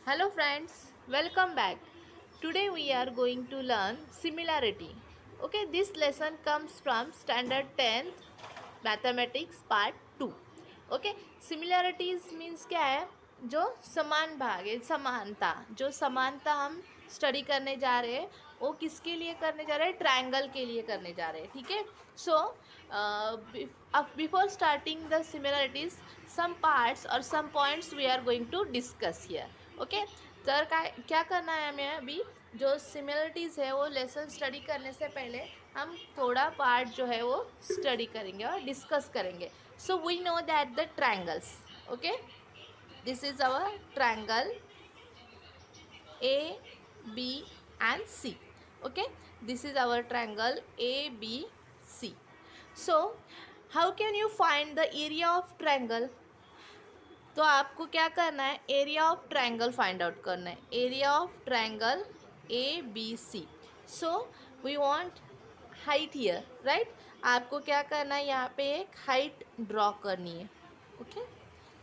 Hello friends, welcome back. Today we are going to learn similarity. Okay, this lesson comes from standard 10th mathematics part 2. Okay, similarities means क्या है? जो समान भाग है, समानता, जो समानता हम स्टडी करने जा रहे हैं वो किसके लिए करने जा रहे हैं? ट्रायंगल के लिए करने जा रहे हैं. ठीक है. So before starting the similarities some parts or some points we are going to discuss here. Okay. तर क्या करना है हमें अभी? जो सिमिलरिटीज़ है वो लेसन स्टडी करने से पहले हम थोड़ा पार्ट जो है वो स्टडी करेंगे और डिस्कस करेंगे. So we know that the triangles. Okay, this is our triangle A B and C. Okay, this is our triangle A B C. So how can you find the area of triangle? तो आपको क्या करना है? Area of triangle find out करना है. Area of triangle A B C. So we want height here, right? आपको क्या करना है? यहाँ पे एक हाइट ड्रॉ करनी है. Okay,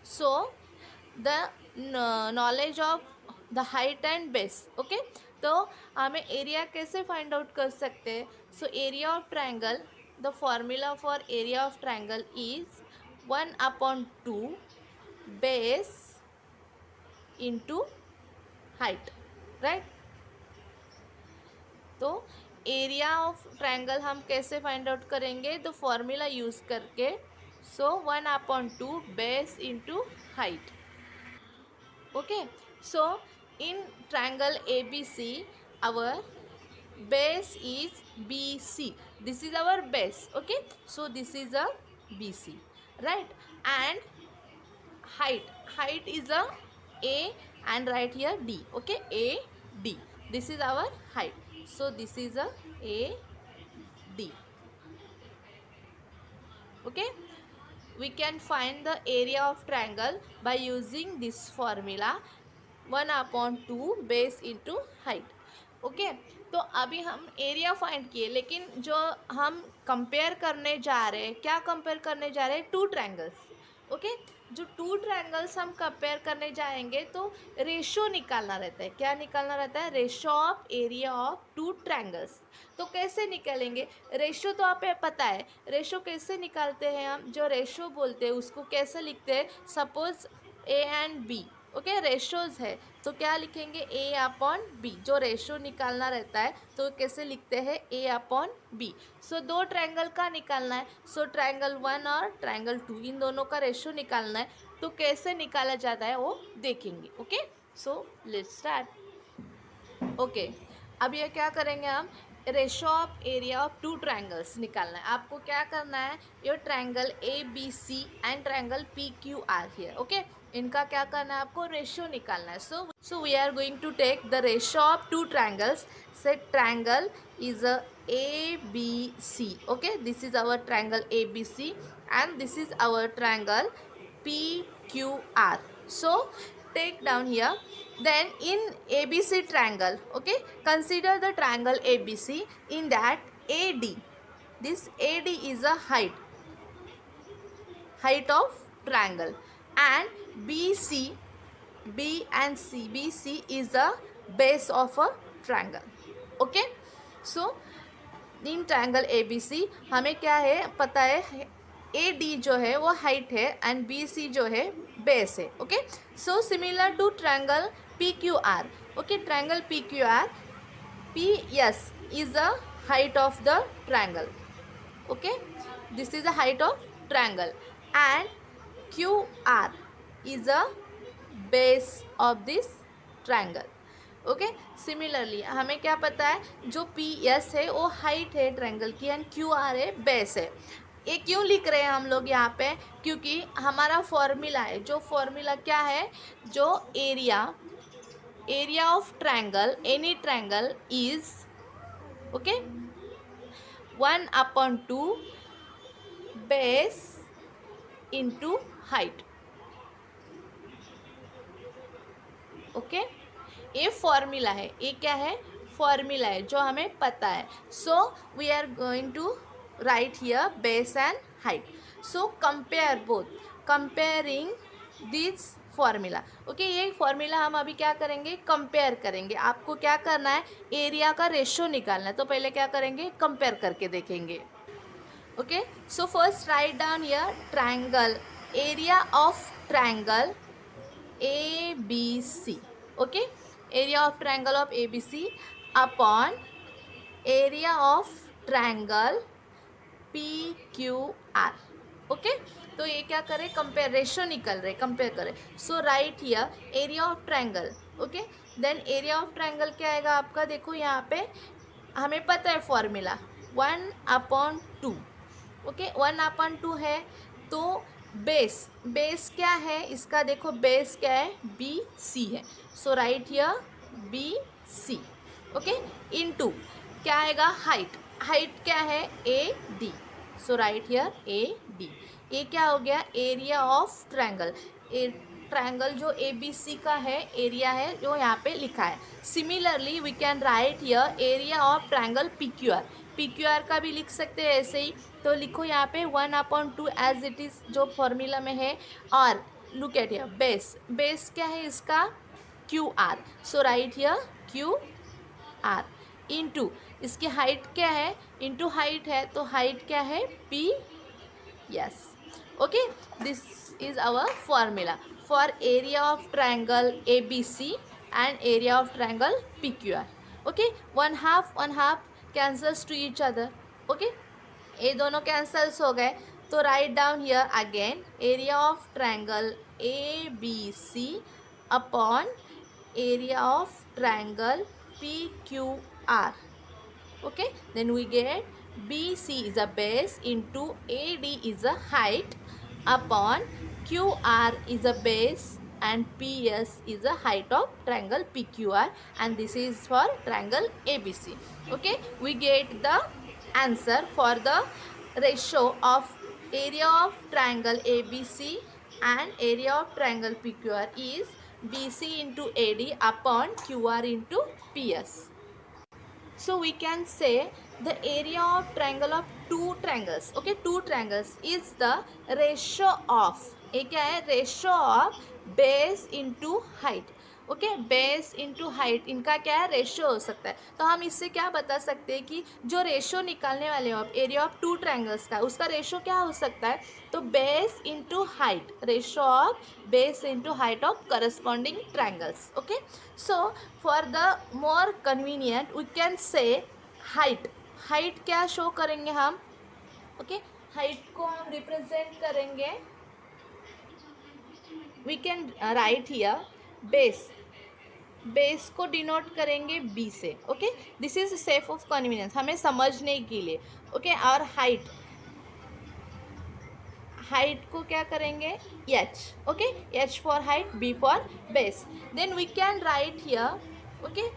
so the knowledge of the height and base. Okay, तो हमें एरिया कैसे फाइंड आउट कर सकते हैं? So area of triangle, the formula for area of triangle is 1/2 base into height, right? तो एरिया ऑफ ट्रायंगल हम कैसे find out करेंगे? तो फॉर्मूला यूज़ करके. So 1/2 base into height. Okay, so in triangle A B C our base is BC. This is our base. Okay, so this is a BC, right? And height is a and right here D. Okay, AD. This is our height. So this is a AD. Okay, we can find the area of triangle by using this formula 1/2 base into height. Okay, तो अभी हम area find किए, लेकिन जो हम compare करने जा रहे हैं, क्या कंपेयर करने जा रहे हैं? Two triangles. ओके, जो टू ट्रायंगल्स हम कंपेयर करने जाएंगे तो रेशो निकालना रहता है. क्या निकालना रहता है? Ratio of area of two triangles. तो कैसे निकालेंगे रेशो? तो आप पता है रेशो कैसे निकालते हैं हम? जो रेशो बोलते हैं उसको कैसे लिखते हैं? Suppose A and B. Okay, ratios है तो क्या लिखेंगे? A upon B. जो रेशो निकालना रहता है तो कैसे लिखते हैं? ए अपॉन बी. सो दो ट्रायंगल का निकालना है. सो ट्रायंगल 1 और ट्रायंगल 2 इन दोनों का रेशो निकालना है. तो कैसे निकाला जाता है वो देखेंगे. Okay, so let's start. Okay, अब ये क्या करेंगे हम? Ratio of area of two triangles निकालना है. आपको क्या करना है? Your triangle A B C and triangle P Q R here. Okay, इनका क्या करना है? आपको रेशो निकालना है. So we are going to take the ratio of two triangles. Say triangle is a A B C. Okay, this is our triangle A B C and this is our triangle P Q R. So take down here. Then in ABC triangle, okay, consider the triangle ABC. In that AD, this AD is a height of triangle, and BC, B and C, BC is a base of a triangle. Okay, so in triangle ABC हमें क्या है पता है? A D जो है वो height है and B C जो है बेस है. Okay, so similar to triangle P Q R. Okay, triangle P Q R, P S is the height of the triangle. Okay, this is the height of triangle and Q R is a base of this triangle. Okay, similarly हमें क्या पता है? जो P S है वो height है triangle की and Q are है बेस है. ये क्यों लिख रहे हैं हम लोग यहाँ पे? क्योंकि हमारा फॉर्मूला है. जो फॉर्मूला क्या है? जो area of triangle, any triangle is okay 1/2 base into height. Okay, ये फॉर्मूला है. ये क्या है? फॉर्मूला है जो हमें पता है. So we are going to write here base and height. So compare both. Comparing this formula. Okay, ये फॉर्मूला हम अभी क्या करेंगे, कंपेयर करेंगे। आपको क्या करना है, एरिया का रेशो निकालना है। तो पहले क्या करेंगे, कंपेयर करके देखेंगे। Okay, so first right down here triangle, area of triangle ABC. Okay, area of triangle of ABC upon area of triangle PQR. Okay, तो ये क्या करें, कंपेयर, रेशो निकल रहे, कंपेयर करें। So right here area of triangle. Okay, then area of triangle क्या आएगा आपका, देखो यहाँ पे हमें पता है फॉर्मूला 1/2। ओके, 1/2 है। तो बेस क्या है इसका, देखो बेस क्या है, BC है। So right here BC। Okay, into क्या आएगा, हाइट क्या है, AD। So right here AD। ये क्या हो गया, एरिया ऑफ ट्रायंगल। ट्रायंगल जो ABC का है, एरिया है जो यहाँ पे लिखा है। Similarly we can write here area of triangle PQR का भी लिख सकते हैं ऐसे ही। तो लिखो यहाँ पे 1/2 एज इट इज़ जो फॉर्मूला में है। और लुक एट हियर बेस क्या है इसका, QR। So right here QR into इसकी हाइट क्या है, इनटू हाइट है, तो हाइट क्या है, P। Yes, okay, this is our formula for area of triangle ABC and area of triangle PQR। Okay, 1/2 cancels to each other. Okay, ये दोनों cancels हो गए। तो right down here again area of triangle ABC upon area of triangle PQR। Okay, then we get BC is a base into AD is a height upon QR is a base and PS is a height of triangle PQR, and this is for triangle ABC. Okay, we get the answer for the ratio of area of triangle ABC and area of triangle PQR is BC into AD upon QR into PS. So we can say the area of triangle of two triangles. Okay, two triangles is the ratio of, ये क्या है, ratio of base into height. Okay, base into height इनका क्या है, ratio हो सकता है। तो हम इससे क्या बता सकते हैं कि जो रेशो निकालने वाले हो आप एरिया ऑफ टू ट्रायंगल्स का, उसका रेशो क्या हो सकता है, तो base into height, ratio of base into height of corresponding triangles. Okay, so for the more convenient we can say height क्या शो करेंगे हम। ओके, हाइट को हम रिप्रेजेंट करेंगे, we can write here base को डिनोट करेंगे B से। Okay, this is safe of convenience, हमें समझने के लिए। ओके, और हाइट को क्या करेंगे, H। Okay, H for height, B for base. Then we can write here, okay,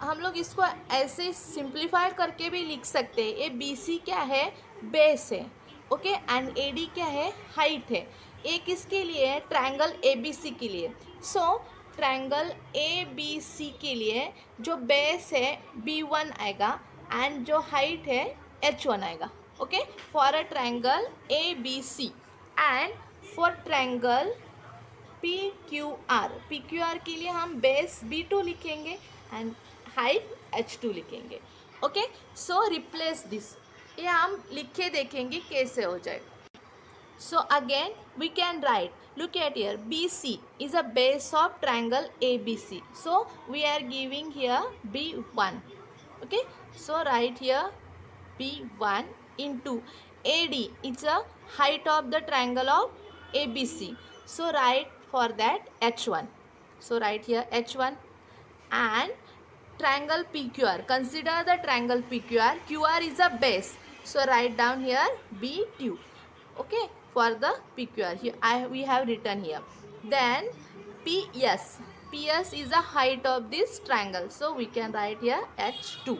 हम लोग इसको ऐसे सिंप्लीफाई करके भी लिख सकते हैं। ये BC क्या है, बेस है। ओके, एंड AD क्या है, हाइट है। ये किसके लिए है, ट्रायंगल ABC के लिए। सो ट्रायंगल ABC के लिए जो बेस है B1 आएगा एंड जो हाइट है H1 आएगा। Okay, for a triangle ABC and for triangle PQR के लिए हम बेस B2 लिखेंगे एंड हाइट H2 लिखेंगे। ओके, सो रिप्लेस दिस, ये हम लिख के देखेंगे कैसे हो जाए। So again we can write, look at here, BC is a base of triangle ABC. So we are giving here B1. Okay, so write here B1 into AD is a height of the triangle of ABC. So write for that H1. So write here H1 and triangle PQR. Consider the triangle PQR. QR is a base. So write down here B2. Okay, for the PQR here we have written here. Then PS is the height of this triangle, so we can write here H2.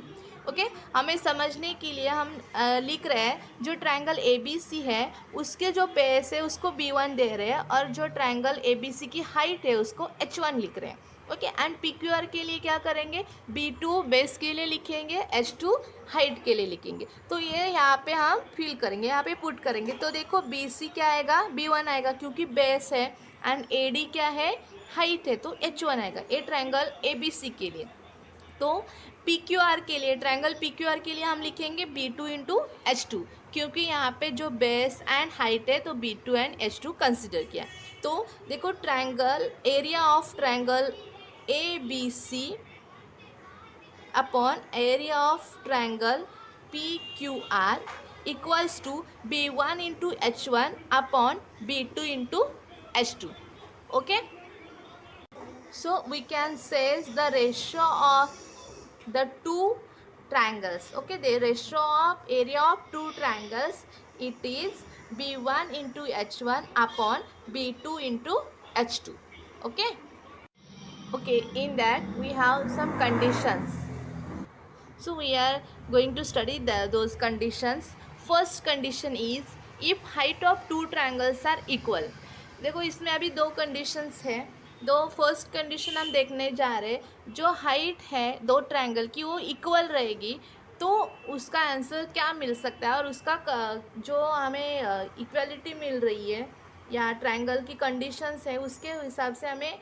Okay, हमें समझने के लिए हम लिख रहे हैं जो triangle ABC है उसके जो बेस है उसको B1 दे रहे हैं और जो ट्रायंगल ABC की हाइट है उसको H1 लिख रहे हैं। ओके, एंड PQR के लिए क्या करेंगे, B2 बेस के लिए लिखेंगे, H2 हाइट के लिए लिखेंगे। तो ये यहाँ पे हम फिल करेंगे, यहाँ पे पुट करेंगे। तो देखो BC क्या आएगा, B1 आएगा क्योंकि बेस है एंड ए डी क्या है, हाइट है, तो H1 आएगा। ये ट्रायंगल ABC के लिए। तो PQR के लिए, ट्रायंगल PQR के लिए हम लिखेंगे B2 इंटू H2, क्योंकि यहाँ पे जो बेस एंड हाइट है तो B2 एंड H2 कंसिडर किया। तो देखो triangle, area of triangle ABC upon area of triangle PQR equals to B1 into H1 upon B2 into H2. Okay, so we can say the ratio of the two triangles. Okay, the ratio of area of two triangles, it is B1 into H1 upon B2 into H2. Okay, okay, in that we have some conditions. So we are going to study those conditions. First condition is if height of two triangles are equal. देखो इसमें अभी दो conditions है। दो first condition हम देखने जा रहे, जो हाइट है दो ट्रायंगल की वो इक्वल रहेगी तो उसका आंसर क्या मिल सकता है, और उसका जो हमें इक्वलिटी मिल रही है या ट्रायंगल की कंडीशंस है उसके हिसाब से हमें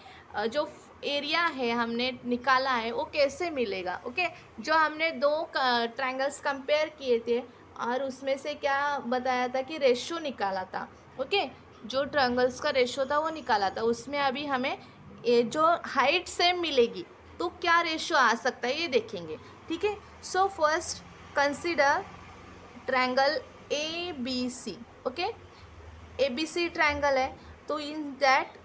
जो एरिया है हमने निकाला है वो कैसे मिलेगा। ओके, जो हमने दो ट्रायंगल्स कंपेयर किए थे और उसमें से क्या बताया था कि रेशो निकाला था। ओके, जो ट्रायंगल्स का रेशो था वो निकाला था, उसमें अभी हमें ये जो हाइट सेम मिलेगी तो क्या रेशो आ सकता है ये देखेंगे। ठीक है, so first consider triangle ABC. Okay, ABC triangle है, तो in that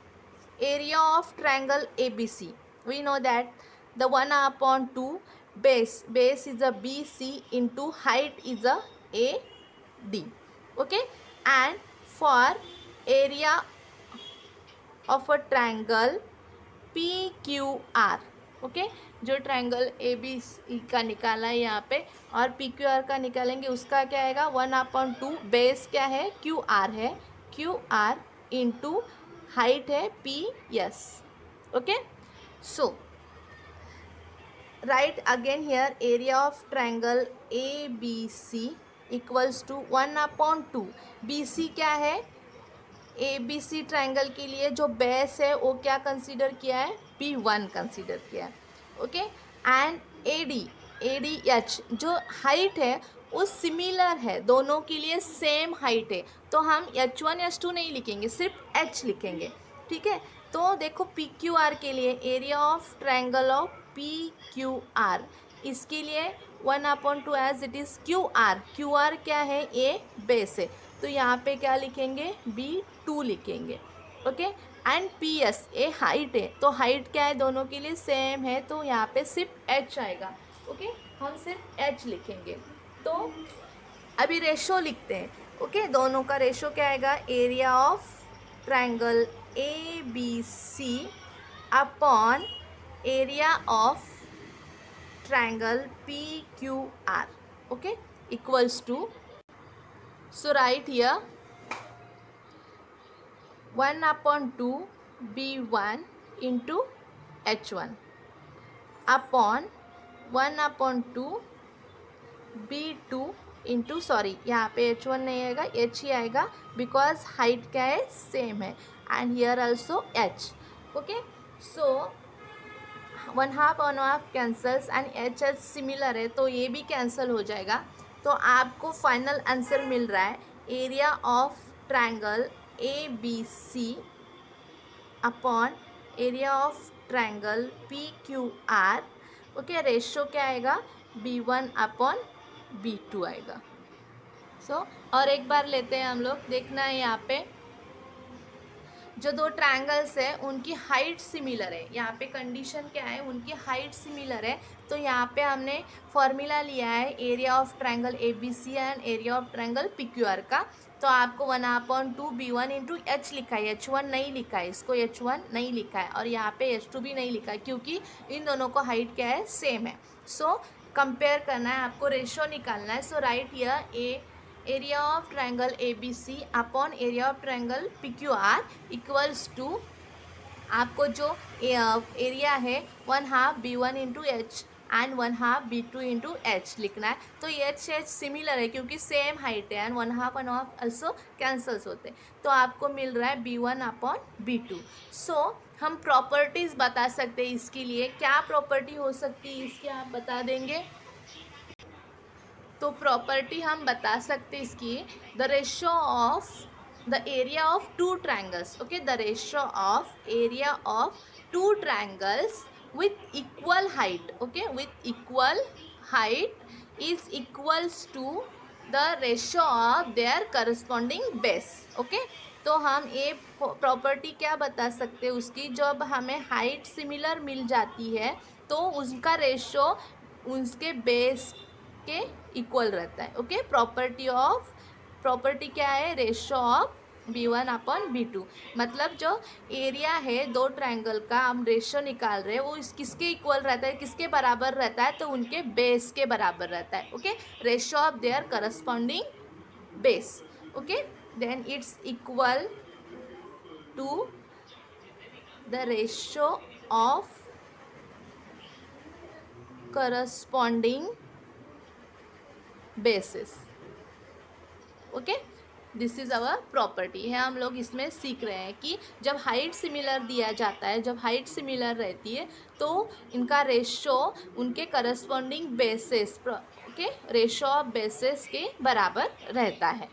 area of triangle ABC, we know that the 1/2 base is a BC into height is a AD. Okay, and for area of a triangle PQR. Okay, जो triangle ABC का निकाला है यहाँ पे और PQR का निकालेंगे, उसका क्या आएगा 1/2, बेस क्या है QR है, QR इंटू हाइट है PS. Okay, so right again here area of triangle ABC equals to 1/2. BC क्या है, ABC ट्रायंगल के लिए जो बेस है वो क्या कंसीडर किया है, B1 कंसीडर किया है. ओके, एंड ADH जो हाइट है वो सिमिलर है, दोनों के लिए सेम हाइट है, तो हम H1 H2 नहीं लिखेंगे, सिर्फ H लिखेंगे. ठीक है, तो देखो PQR के लिए area of triangle of PQR, इसके लिए 1/2 एज इट इज़ QR क्या है, ए बेस है, तो यहाँ पे क्या लिखेंगे B2 लिखेंगे. Okay, and PS A height है, तो हाइट क्या है दोनों के लिए सेम है, तो यहाँ पे सिर्फ H आएगा. ओके, हम सिर्फ H लिखेंगे. तो अभी रेशो लिखते हैं. ओके, दोनों का रेशो क्या आएगा, area of triangle ABC upon area of triangle PQR. Okay, equals to, so write here 1/2 B1 into H1 upon 1/2 B2 into, sorry यहाँ पे H1 नहीं आएगा, H ही आएगा, बिकॉज हाइट क्या है सेम है, and here also H. Okay, so 1/2 cancels and H similar है, तो ये भी कैंसिल हो जाएगा. तो आपको फाइनल आंसर मिल रहा है area of triangle ABC upon area of triangle PQR. Okay, ratio क्या आएगा B1 अपॉन B2 आएगा. सो और एक बार लेते हैं हम लोग, देखना है यहाँ पे जो दो ट्रायंगल्स है उनकी हाइट सिमिलर है. यहाँ पे कंडीशन क्या है, उनकी हाइट सिमिलर है, तो यहाँ पे हमने फॉर्मूला लिया है area of triangle ABC and area of triangle PQR का. तो आपको 1/2 B1 इंटू H लिखा है, H1 नहीं लिखा है, इसको H1 नहीं लिखा है, और यहाँ पे H2 भी नहीं लिखा है, क्योंकि इन दोनों को हाइट क्या है सेम है. सो कंपेयर करना है, आपको रेशो निकालना है. So right here area of triangle ABC upon area of triangle PQR equals to, आपको जो एरिया है 1/2 B1 into H and 1/2 B2 into H लिखना है। तो एच एच सिमिलर है क्योंकि सेम हाइट है, एंड 1/2 ऑल्सो कैंसल्स होते हैं, तो आपको मिल रहा है B1/B2। सो हम प्रॉपर्टीज़ बता सकते हैं इसके लिए। क्या प्रॉपर्टी हो सकती है इसकी, आप बता देंगे? तो प्रॉपर्टी हम बता सकते इसकी, the ratio of the area of two triangles, okay, the ratio of area of two triangles with equal height, okay, with equal height is equals to the ratio of their corresponding base, okay। तो हम ये property क्या बता सकते हैं उसकी, जब हमें हाइट सिमिलर मिल जाती है तो उसका रेशो उसके बेस के इक्वल रहता है, ओके। प्रॉपर्टी क्या है, रेशो ऑफ B1/B2, मतलब जो एरिया है दो ट्रायंगल का हम रेशो निकाल रहे हैं वो किसके इक्वल रहता है, किसके बराबर रहता है, तो उनके बेस के बराबर रहता है, okay. Ratio of their corresponding base, okay, then it's equal to the ratio of corresponding bases, okay. This is our property है। हम लोग इसमें सीख रहे हैं कि जब हाइट सिमिलर दिया जाता है, जब हाइट सिमिलर रहती है तो इनका रेशो उनके corresponding bases, okay, ratio of bases के बराबर रहता है,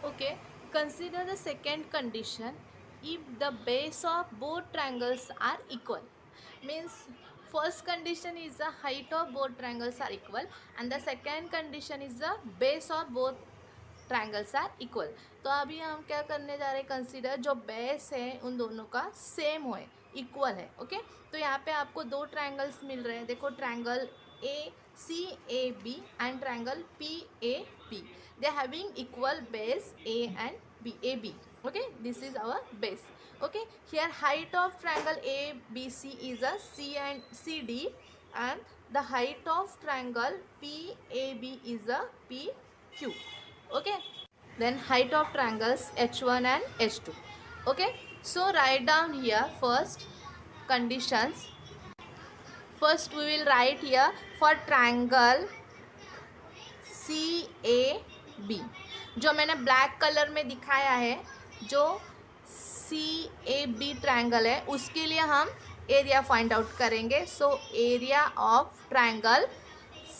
okay. Consider the second condition, if the base of both triangles are equal, means first condition is the height of both triangles are equal and the second condition is the base of both triangles are equal। तो अभी हम क्या करने जा रहे हैं, consider जो base है उन दोनों का सेम हो, इक्वल है, ओके। तो यहाँ पे आपको दो ट्रायंगल्स मिल रहे हैं, देखो triangle ACAB and triangle PAB, they having equal base A and AB, okay, this is our base, okay। Here height of triangle ABC is a C and CD and the height of triangle PAB is a PQ, okay। Then height of triangles H1 and H2, okay। So write down here first conditions. First we will write here for triangle CAB, जो मैंने black colour में दिखाया है, जो CAB triangle है उसके लिए हम एरिया फाइंड आउट करेंगे। सो area of triangle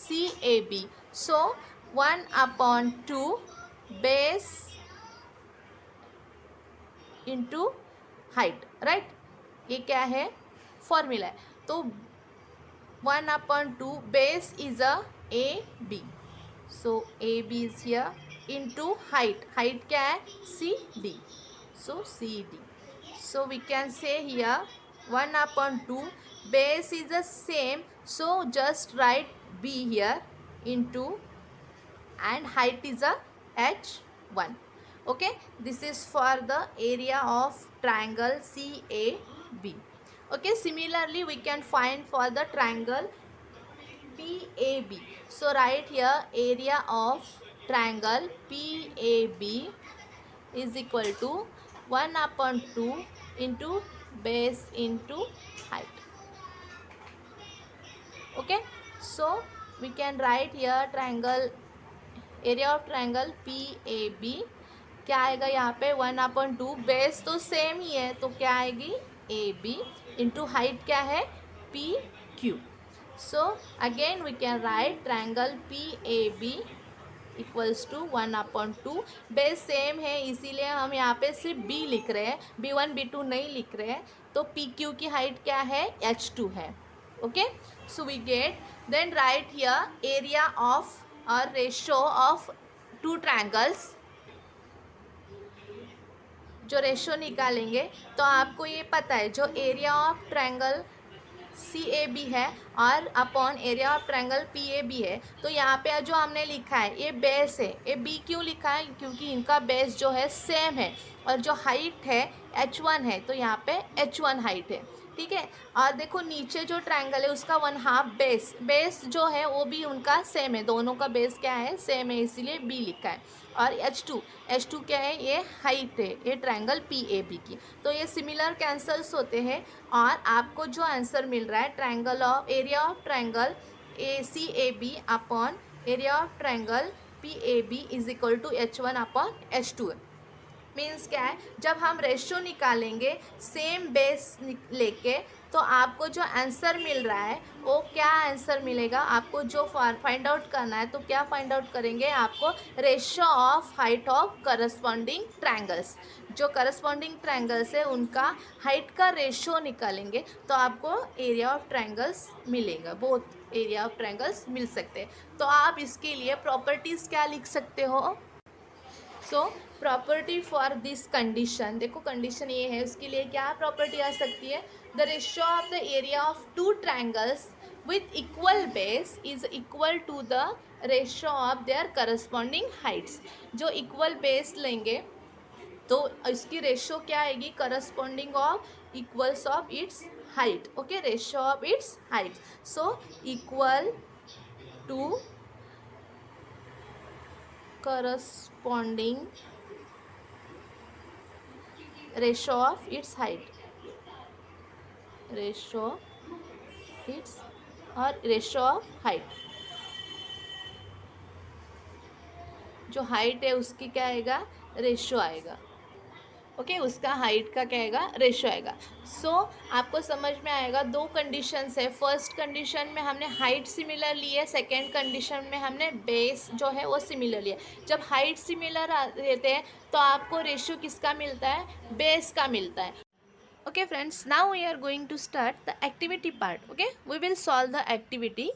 CAB, so 1/2 base into height, right, ये क्या है, फॉर्मूला है। तो 1/2 base is a AB, so AB is here into height, height क्या है, CD, so CD, so we can say here 1/2 base is the same, so just write B here into and height is a H1, okay। This is for the area of triangle CAB, okay। Similarly we can find for the triangle PAB, so write here area of triangle PAB is equal to 1/2 into base into height, okay। So we can write here triangle area of triangle PAB, क्या आएगा यहाँ पे 1/2, base तो same ही है तो क्या आएगी AB into height क्या है PQ। So again we can write triangle PAB equals to 1/2, base same है इसीलिए हम यहाँ पे सिर्फ B लिख रहे हैं, B1 B2 नहीं लिख रहे हैं। तो PQ की हाइट क्या है, H2 है, okay. So we get, then write here area of और रेशो ऑफ टू ट्रायंगल्स। जो रेशो निकालेंगे तो आपको ये पता है, जो एरिया ऑफ ट्रायंगल CAB है और upon area of triangle PAB है, तो यहाँ पे जो हमने लिखा है ये बेस है। ये B क्यों लिखा है, क्योंकि इनका बेस जो है सेम है और जो हाइट है H1 है तो यहाँ पे H1 हाइट है, ठीक है। और देखो नीचे जो ट्रायंगल है उसका 1/2 बेस जो है वो भी उनका सेम है, दोनों का बेस क्या है, सेम है, इसीलिए बी लिखा है। और H2 क्या है, ये हाइट है, ये ट्रायंगल PAB की। तो ये सिमिलर कैंसल्स होते हैं और आपको जो आंसर मिल रहा है area of triangle ACAB upon area of triangle PAB is equal to H1/H2 है। मीन्स क्या है, जब हम रेशो निकालेंगे सेम बेस लेके तो आपको जो आंसर मिल रहा है वो क्या आंसर मिलेगा, आपको जो फाइंड आउट करना है तो क्या फाइंड आउट करेंगे, आपको ratio of height of corresponding triangles, जो करस्पॉन्डिंग ट्रायंगल्स है उनका हाइट का रेशो निकालेंगे तो आपको एरिया ऑफ ट्रायंगल्स मिलेगा, बोथ एरिया ऑफ ट्रायंगल्स मिल सकते हैं। तो आप इसके लिए प्रॉपर्टीज़ क्या लिख सकते हो, so property for this condition, देखो कंडीशन ये है, उसके लिए क्या प्रॉपर्टी आ सकती है, the ratio of the area of two triangles with equal base is equal to the ratio of their corresponding heights. जो इक्वल बेस लेंगे तो इसकी रेशियो क्या आएगी, corresponding of equals of its height, okay, ratio of its height. So equal to corresponding ratio of its height, ratio its और ratio of height, जो height है उसकी क्या आएगा, रेशियो आएगा, ओके, उसका हाइट का क्या आएगा, रेशियो आएगा। सो आपको समझ में आएगा, दो कंडीशंस है, फर्स्ट कंडीशन में हमने हाइट सिमिलर ली है, सेकेंड कंडीशन में हमने बेस जो है वो सिमिलर लिया। जब हाइट सिमिलर रहते हैं तो आपको रेशियो किसका मिलता है, बेस का मिलता है। Okay friends, now we are going to start the activity part. Okay, we will solve the activity,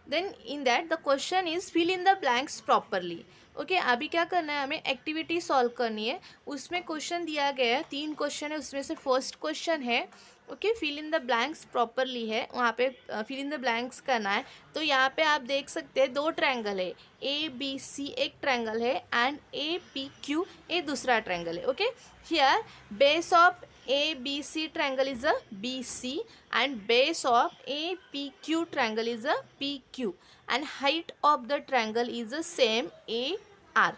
then in that the question is fill in the blanks properly. Okay अभी क्या करना है, हमें एक्टिविटी सॉल्व करनी है। उसमें question दिया गया है, 3 क्वेश्चन है, उसमें से फर्स्ट क्वेश्चन है okay fill in the blanks properly है, वहाँ पे फिल इन द ब्लैंक्स करना है। तो यहाँ पे आप देख सकते हैं 2 ट्रायंगल है, ABC एक ट्रायंगल है एंड APQ ये दूसरा ट्रायंगल है। Okay here base of ABC triangle is a BC and base of APQ triangle is a PQ and height of the triangle is the same AR.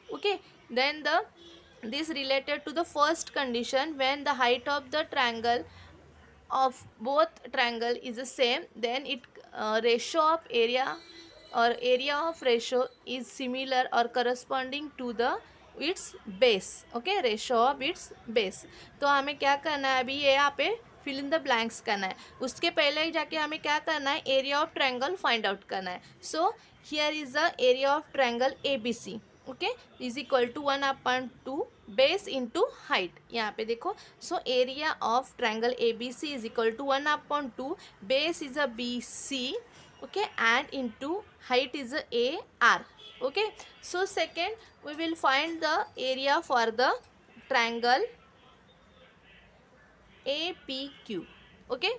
Okay, then this related to the first condition, when the height of the triangle of both triangle is the same, then it ratio of area or area of ratio is similar or corresponding to the it's base, okay, ratio of its base. तो हमें क्या करना है, अभी ये यहाँ पे fill in the blanks करना है, उसके पहले ही जाके हमें क्या करना है, area of triangle find out करना है। So here is the area of triangle ABC, okay, is equal to 1/2 base into height, यहाँ पे देखो। So area of triangle ABC is equal to 1/2 base is a BC, okay, and into height is a AR. Okay, so second we will find the area for the triangle APQ. Okay,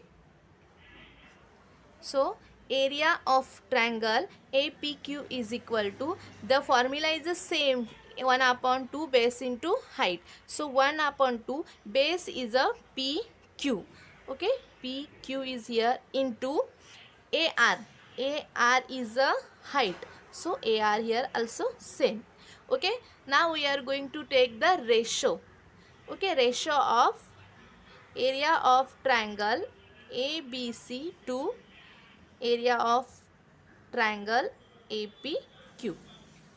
so area of triangle APQ is equal to, the formula is the same, 1/2 base into height. So 1/2 base is a PQ, okay, PQ is here into AR. AR is a height, so AR here also same. Okay, now we are going to take the ratio. Okay, ratio of area of triangle ABC to area of triangle APQ.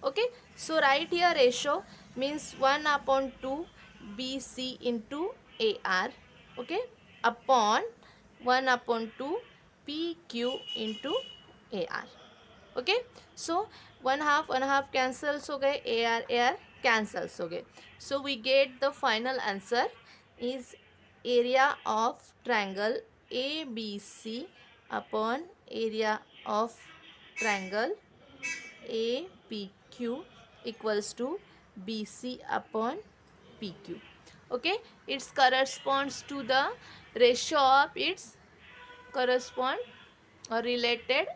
Okay, so write here ratio means 1/2 BC into AR, okay, upon 1/2 PQ into AR. Okay, so 1/2 cancels हो गए, AR cancels हो गए। So we get the final answer is area of triangle ABC upon area of triangle APQ equals to BC upon PQ. Okay, it's corresponds to the ratio of its correspond or related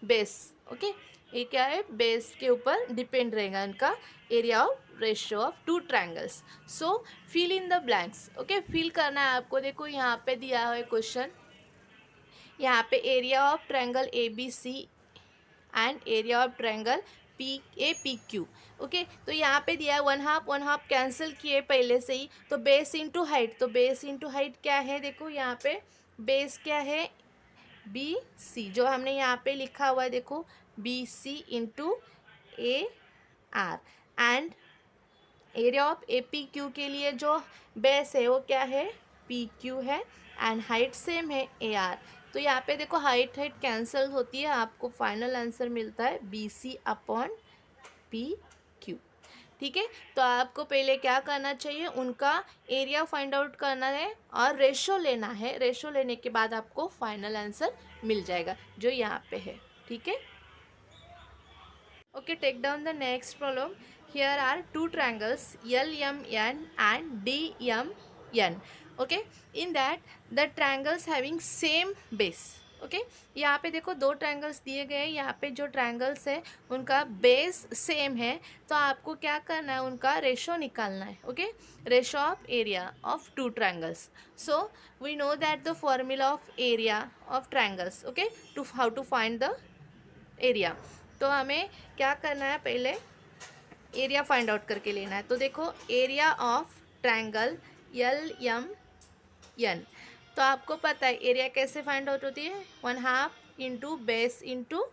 base. Okay, ये क्या है, base के ऊपर depend रहेगा इनका area of ratio of two triangles. So fill in the blanks. Okay, fill करना है आपको. देखो यहाँ पे दिया है क्वेश्चन, यहाँ पे area of triangle A B C and area of triangle P A P Q. Okay, तो यहाँ पे दिया है 1/2 कैंसिल किए पहले से ही. तो बेस इंटू हाइट, तो बेस इंटू हाइट क्या है, देखो यहाँ पे बेस क्या है, बी सी, जो हमने यहाँ पे लिखा हुआ है देखो, B C into A R. And area of A P Q के लिए जो बेस है वो क्या है, पी क्यू है. एंड हाइट सेम है ए आर. तो यहाँ पे देखो हाइट हाइट कैंसिल होती है, आपको फाइनल आंसर मिलता है B C upon P Q. ठीक है, तो आपको पहले क्या करना चाहिए, उनका एरिया फाइंड आउट करना है और रेशो लेना है. रेशो लेने के बाद आपको फाइनल आंसर मिल जाएगा जो यहाँ पे है. ठीक है, okay, take down the next problem. Here are two triangles LMN and DMN. Okay, in that the triangles having same base. Okay, यहाँ पे देखो दो ट्रायंगल्स दिए गए हैं. यहाँ पे जो ट्रायंगल्स है उनका बेस सेम है, तो आपको क्या करना है, उनका रेशो निकालना है. Okay, ratio of area of two triangles. So we know that the formula of area of triangles. Okay, to how to find the area. तो हमें क्या करना है, पहले एरिया फाइंड आउट करके लेना है. तो देखो area of triangle L M N, तो आपको पता है एरिया कैसे फाइंड आउट होती है, 1/2 इंटू बेस इंटू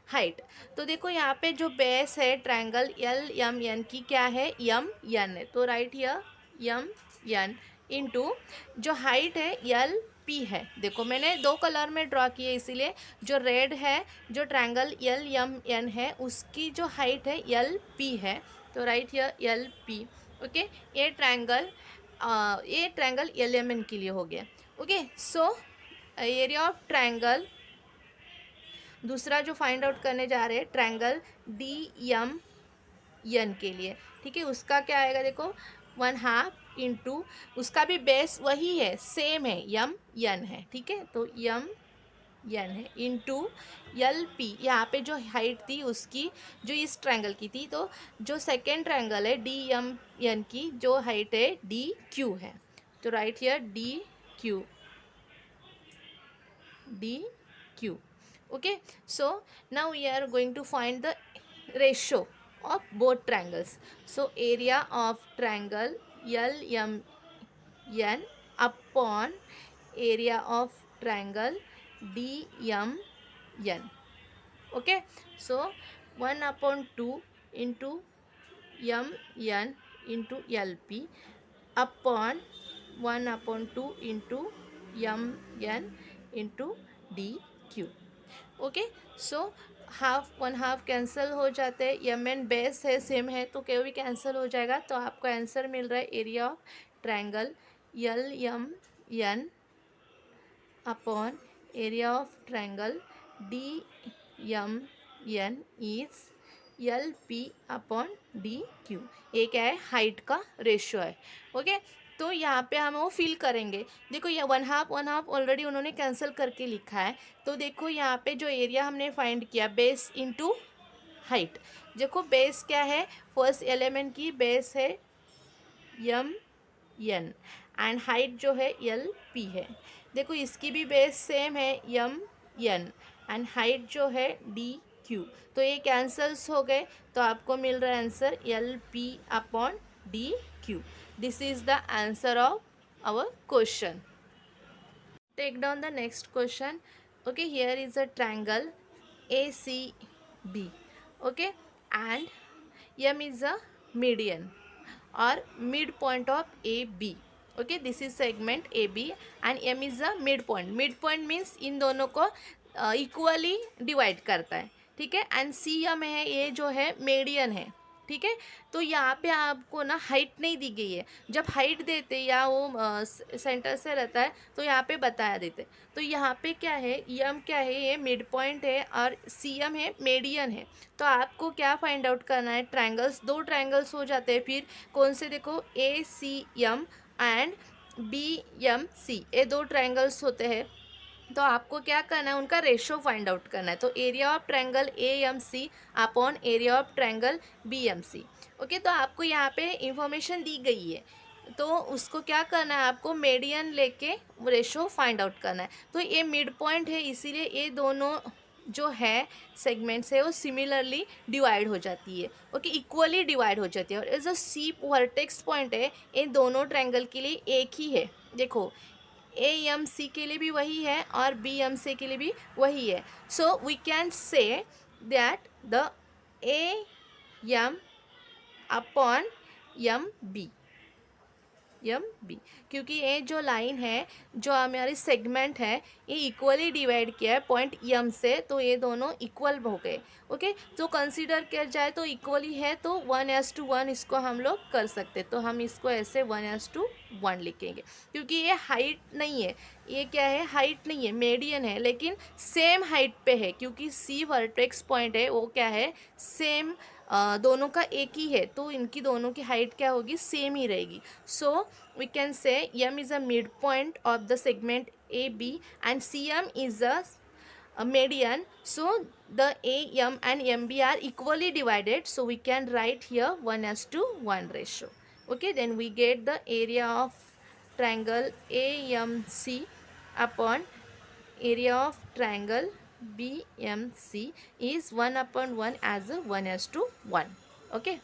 हाइट. तो देखो यहाँ पे जो बेस है ट्रायंगल एल एम एन की क्या है, एम एन है. तो right here M N into जो हाइट है एल पी है. देखो मैंने दो कलर में ड्रॉ किए, इसीलिए जो रेड है, जो ट्रायंगल एल एम एन है उसकी जो हाइट है एल पी है. तो right here L P. Okay, ये ट्रायंगल एल एम एन के लिए हो गया. Okay, so area of triangle दूसरा जो फाइंड आउट करने जा रहे हैं ट्रायंगल डी एम एन के लिए. ठीक है, उसका क्या आएगा, देखो 1/2 इंटू उसका भी बेस वही है, सेम है, यम एन है. ठीक है, तो यम एन है इंटू एल पी. यहाँ पे जो हाइट थी उसकी, जो इस ट्रायंगल की थी, तो जो सेकेंड ट्रायंगल है डी एम एन की जो हाइट है डी क्यू है. तो right here D Q, D Q. Okay, so now we are going to find the ratio of both triangles. So area of triangle LMN upon area of triangle DMN. Okay, so 1/2 into MN into LP upon 1/2 into MN into DQ. Okay, so 1/2 cancel हो जाते हैं. M N base है, same है, तो क्या भी cancel हो जाएगा. तो आपको आंसर मिल रहा है area of triangle L M N upon area of triangle D M N is L P upon D Q. ये क्या है, हाइट का रेशियो है. ओके, तो यहाँ पे हम वो फिल करेंगे. देखो ये 1/2 ऑलरेडी उन्होंने कैंसिल करके लिखा है. तो देखो यहाँ पे जो एरिया हमने फाइंड किया, बेस इंटू हाइट. देखो बेस क्या है, फर्स्ट एलिमेंट की बेस है एम एन एंड हाइट जो है एल पी है. देखो इसकी भी बेस सेम है एम एन एंड हाइट जो है डी क्यू. तो ये कैंसल्स हो गए, तो आपको मिल रहा है answer L P upon D Q. This is the answer of our question. Take down the next question. Okay, here is a triangle ACB. Okay, and M is a median or midpoint of AB. Okay, this is segment AB and M is a midpoint. Midpoint means इन दोनों को equally divide करता है. ठीक है, and CM है, ये जो है मेडियन है. ठीक है, तो यहाँ पे आपको ना हाइट नहीं दी गई है. जब हाइट देते या वो सेंटर से रहता है तो यहाँ पे बताया देते. तो यहाँ पे क्या है, एम क्या है, ये मिड पॉइंट है और सी एम है, मेडियन है. तो आपको क्या फाइंड आउट करना है, ट्रायंगल्स, दो ट्रायंगल्स हो जाते हैं. फिर कौन से, देखो A C M and B M C, ये दो ट्रायंगल्स होते हैं. तो आपको क्या करना है, उनका रेशो फाइंड आउट करना है। तो area of triangle A M C upon area of triangle B M C. Okay, तो आपको यहाँ पे इंफॉर्मेशन दी गई है, तो उसको क्या करना है, आपको मीडियन लेके रेशो फाइंड आउट करना है। तो ये मिड पॉइंट है, इसीलिए ये दोनों जो है सेगमेंट्स है वो सिमिलरली डिवाइड हो जाती है। ओके, इक्वली डिवाइड हो जाती है। और जो सी वर्टेक्स पॉइंट है, इन दोनों ट्रायंगल के लिए एक ही है। देखो, ए एम सी के लिए भी वही है और बी एम सी के लिए भी वही है। So we can say that the A M upon M B, M B, क्योंकि ये जो लाइन है, जो हमारी सेगमेंट है, ये इक्वली डिवाइड किया है पॉइंट एम से, तो ये दोनों इक्वल हो गए। ओके, तो कंसीडर किया जाए तो इक्वली है, तो 1:1 इसको हम लोग कर सकते। तो हम इसको ऐसे 1:1 लिखेंगे, क्योंकि ये हाइट नहीं है, ये क्या है, हाइट नहीं है, मीडियन है, लेकिन सेम हाइट पे है, क्योंकि सी वर्टेक्स पॉइंट है वो क्या है, सेम, दोनों का एक ही है, तो इनकी दोनों की हाइट क्या होगी, सेम ही रहेगी। So we can say M is a midpoint of the segment A B and C M is a median. So the AM and MB are equally divided, so we can write here 1:1 ratio. Okay, then we get the area of triangle AMC upon area of triangle BMC is 1/1 as a 1:1. Okay.